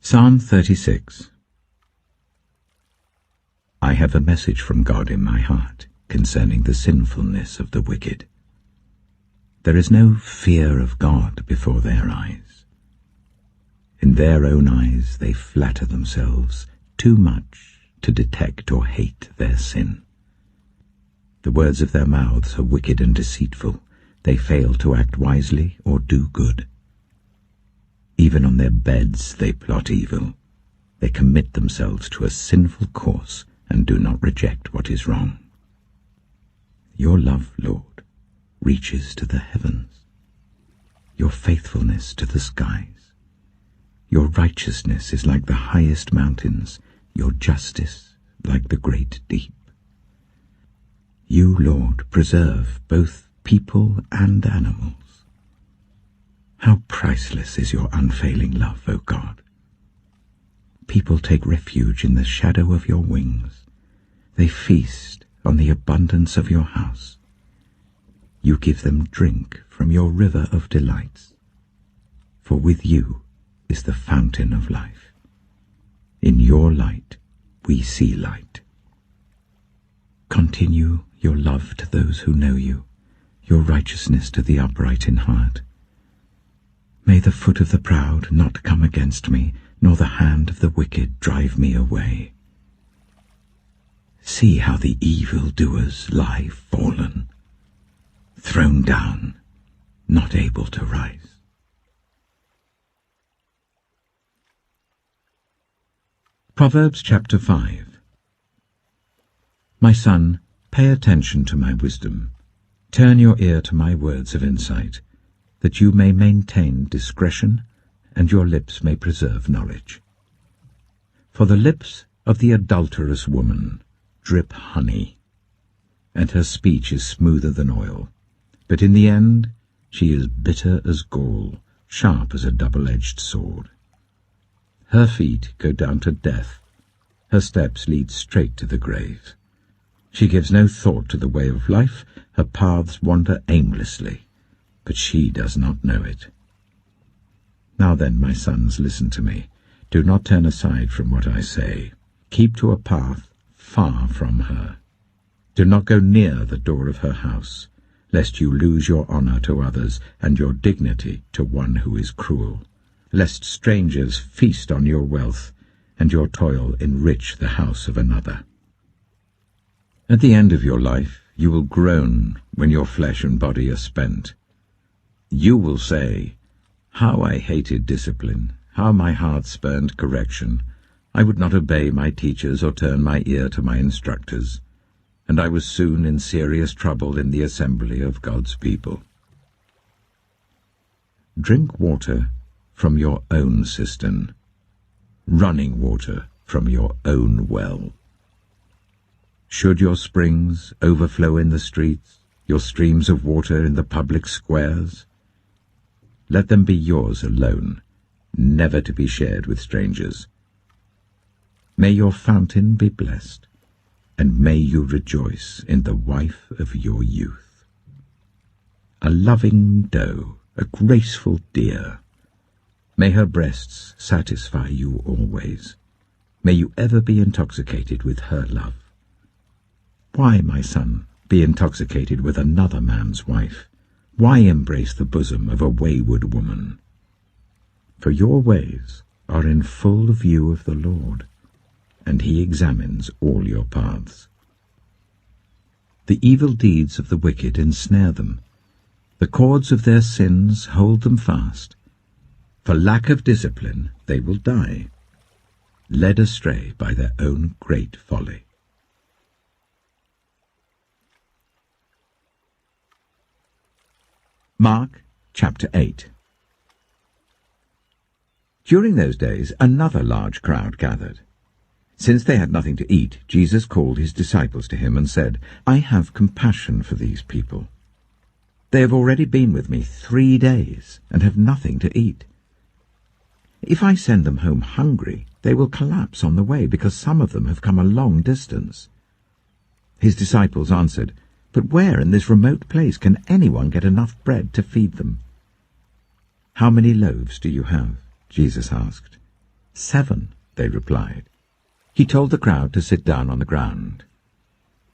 Psalm 36. I have a message from God in my heart concerning the sinfulness of the wicked. There is no fear of God before their eyes. In their own eyes they flatter themselves too much to detect or hate their sin. The words of their mouths are wicked and deceitful. They fail to act wisely or do good. Even on their beds they plot evil. They commit themselves to a sinful course and do not reject what is wrong. Your love, Lord, reaches to the heavens, your faithfulness to the skies. Your righteousness is like the highest mountains, your justice like the great deep. You, Lord, preserve both people and animals. How priceless is your unfailing love, O God! People take refuge in the shadow of your wings. They feast on the abundance of your house. You give them drink from your river of delights. For with you is the fountain of life. In your light we see light. Continue your love to those who know you, your righteousness to the upright in heart. May the foot of the proud not come against me, nor the hand of the wicked drive me away. See how the evildoers lie fallen, thrown down, not able to rise. Proverbs chapter 5. My son, pay attention to my wisdom. Turn your ear to my words of insight, that you may maintain discretion, and your lips may preserve knowledge. For the lips of the adulterous woman drip honey, and her speech is smoother than oil. But in the end she is bitter as gall, sharp as a double-edged sword. Her feet go down to death, her steps lead straight to the grave. She gives no thought to the way of life, her paths wander aimlessly, but she does not know it. Now then, my sons, listen to me. Do not turn aside from what I say. Keep to a path far from her. Do not go near the door of her house, lest you lose your honor to others and your dignity to one who is cruel, lest strangers feast on your wealth and your toil enrich the house of another. At the end of your life you will groan when your flesh and body are spent. You will say, how I hated discipline, how my heart spurned correction. I would not obey my teachers or turn my ear to my instructors, and I was soon in serious trouble in the assembly of God's people. Drink water from your own cistern, running water from your own well. Should your springs overflow in the streets, your streams of water in the public squares, let them be yours alone, never to be shared with strangers. May your fountain be blessed, and may you rejoice in the wife of your youth. A loving doe, a graceful deer, may her breasts satisfy you always. May you ever be intoxicated with her love. Why, my son, be intoxicated with another man's wife? Why embrace the bosom of a wayward woman? For your ways are in full view of the Lord, and he examines all your paths. The evil deeds of the wicked ensnare them. The cords of their sins hold them fast. For lack of discipline they will die, led astray by their own great folly. Mark chapter 8. During those days another large crowd gathered. Since they had nothing to eat, Jesus called his disciples to him and said, I have compassion for these people. They have already been with me 3 days and have nothing to eat. If I send them home hungry, they will collapse on the way, because some of them have come a long distance. His disciples answered, But where in this remote place can anyone get enough bread to feed them? How many loaves do you have? Jesus asked. 7, they replied. He told the crowd to sit down on the ground.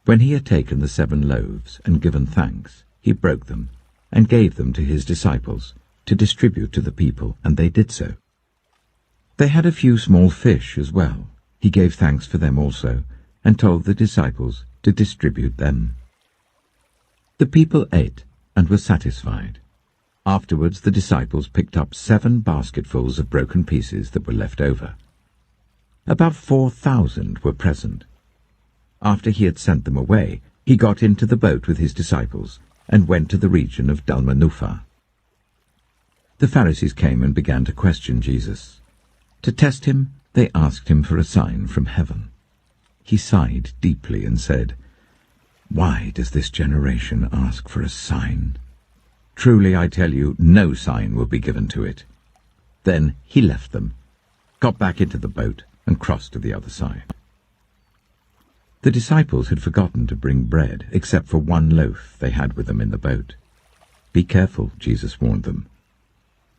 When he had taken the 7 loaves and given thanks, he broke them and gave them to his disciples to distribute to the people, and they did so. They had a few small fish as well. He gave thanks for them also, and told the disciples to distribute them. The people ate and were satisfied. Afterwards the disciples picked up 7 basketfuls of broken pieces that were left over. About 4,000 were present. After he had sent them away, he got into the boat with his disciples and went to the region of Dalmanutha. The Pharisees came and began to question Jesus. To test him, they asked him for a sign from heaven. He sighed deeply and said, "Why does this generation ask for a sign? Truly I tell you, no sign will be given to it." Then he left them, got back into the boat, and crossed to the other side. The disciples had forgotten to bring bread, except for 1 loaf they had with them in the boat. "Be careful," Jesus warned them.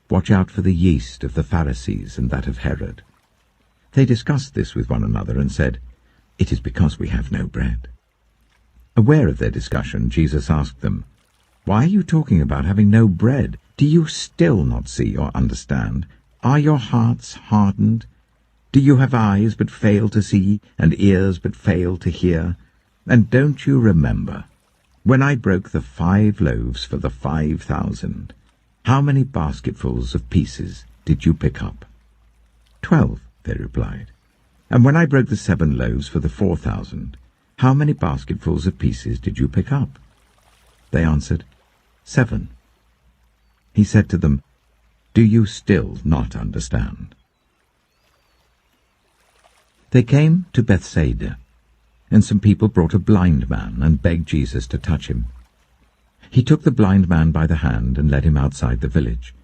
"Watch out for the yeast of the Pharisees and that of Herod." They discussed this with one another and said, "It is because we have no bread." Aware of their discussion, Jesus asked them, "Why are you talking about having no bread? Do you still not see or understand? Are your hearts hardened? Do you have eyes but fail to see, and ears but fail to hear? And don't you remember, when I broke the 5 loaves for the 5,000, how many basketfuls of pieces did you pick up?" 12, they replied. "And when I broke the 7 loaves for the 4,000, how many basketfuls of pieces did you pick up?" They answered, 7. He said to them, "Do you still not understand?" They came to Bethsaida, and some people brought a blind man and begged Jesus to touch him. He took the blind man by the hand and led him outside the village.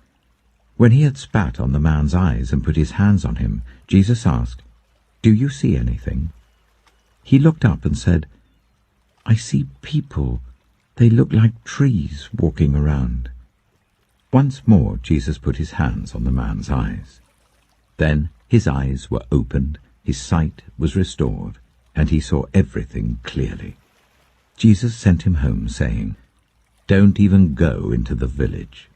When he had spat on the man's eyes and put his hands on him, Jesus asked, "Do you see anything?" He looked up and said, "I see people. They look like trees walking around." Once more Jesus put his hands on the man's eyes. Then his eyes were opened, his sight was restored, and he saw everything clearly. Jesus sent him home, saying, "Don't even go into the village."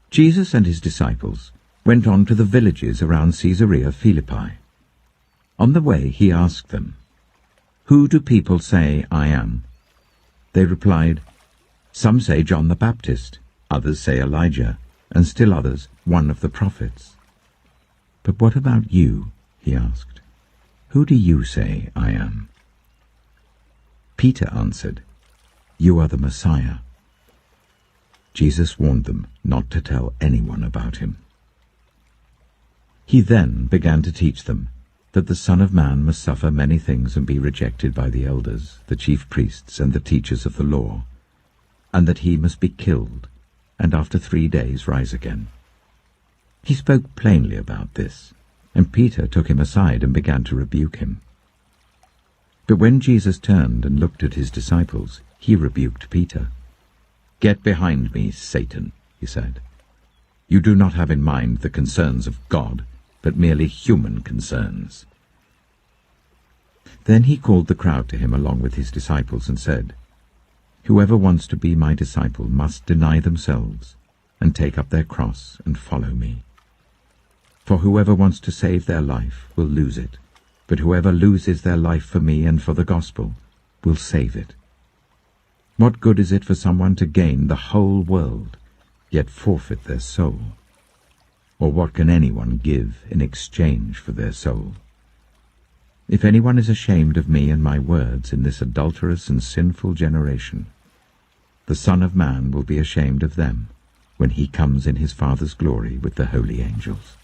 Jesus and his disciples went on to the villages around Caesarea Philippi. On the way he asked them, "Who do people say I am?" They replied, "Some say John the Baptist, others say Elijah, and still others one of the prophets." "But what about you?" he asked. "Who do you say I am?" Peter answered, "You are the Messiah." Jesus warned them not to tell anyone about him. He then began to teach them that the Son of Man must suffer many things and be rejected by the elders, the chief priests, and the teachers of the law, and that he must be killed, and after 3 days rise again. He spoke plainly about this, and Peter took him aside and began to rebuke him. But when Jesus turned and looked at his disciples, he rebuked Peter. "Get behind me, Satan," he said. "You do not have in mind the concerns of God, but merely human concerns." Then he called the crowd to him along with his disciples and said, "Whoever wants to be my disciple must deny themselves and take up their cross and follow me. For whoever wants to save their life will lose it, but whoever loses their life for me and for the gospel will save it. What good is it for someone to gain the whole world, yet forfeit their soul? Or what can anyone give in exchange for their soul? If anyone is ashamed of me and my words in this adulterous and sinful generation, the Son of Man will be ashamed of them when he comes in his Father's glory with the holy angels."